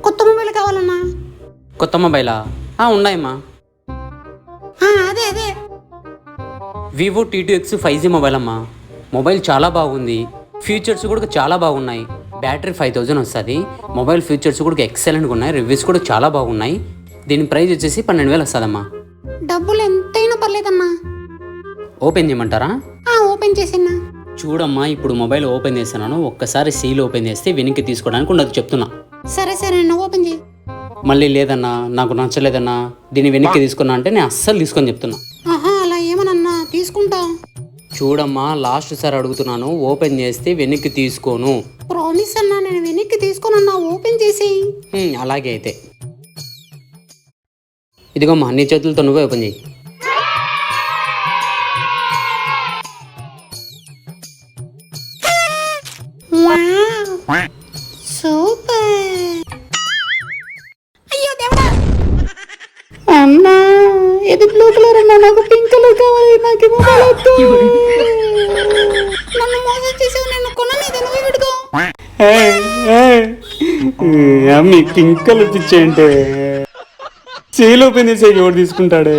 కొత్త మొబైల్ కావాలన్నా. కొత్త మొబైలా? ఉన్నాయమ్మా. అదే అదే వివో T2X 5G మొబైల్ అమ్మా. మొబైల్ చాలా బాగుంది, ఫీచర్స్ కూడా చాలా బాగున్నాయి. బ్యాటరీ 5000 వస్తుంది. మొబైల్ ఫీచర్స్ కూడా ఎక్సలెంట్గా ఉన్నాయి, రివ్యూస్ కూడా చాలా బాగున్నాయి. దీని ప్రైస్ వచ్చేసి 12,000 వస్తుందమ్మా. డబ్బులు ఎంతైనా పర్లేదన్నా. ఓపెన్ చేయమంటారా? ఓపెన్ చేసినా. చూడమ్మా, ఇప్పుడు మొబైల్ ఓపెన్ చేస్తున్నాను. ఒక్కసారి సీల్ ఓపెన్ చేస్తే వెనక్కి తీసుకోవడానికి ఉండదు చెప్తున్నా. సరే సరే అన్న, ఓపెన్ చేయి. మళ్ళీ లేదన్నా, నాకు నచ్చలేదన్నా, దీన్ని వెనక్కి తీసుకున్నా అంటే నేను అస్సలు తీసుకొని చెప్తున్నా. అలా ఏమనన్నా తీసుకుంటా. చూడమ్మా, లాస్ట్ సార్ అడుగుతున్నాను, ఓపెన్ చేస్తే వెనక్కి తీసుకోను. ప్రామిస్ అన్నా, నేను వెనక్కి తీసుకోనన్నా, ఓపెన్ చేసి. అలాగే అయితే ఇదిగోమ్మా, నీ చేతులతో నువ్వే ఓపెన్ చేయి. సూపర్. అయ్యో దేవుడా అన్నా, ఇది బ్లూ కలర్ అన్నా, నాకు పింక్ కలర్ కావాలి. నాకు మొబైల్ వద్దు. నన్ను మోసం చేసావు, నేను కొనలేదు. నువ్వు విడుకో. అమ్మి పింక్ కలర్ పిచ్చేయంటే సీల్ ఓపెన్ చేసే ఎవరు తీసుకుంటాడే?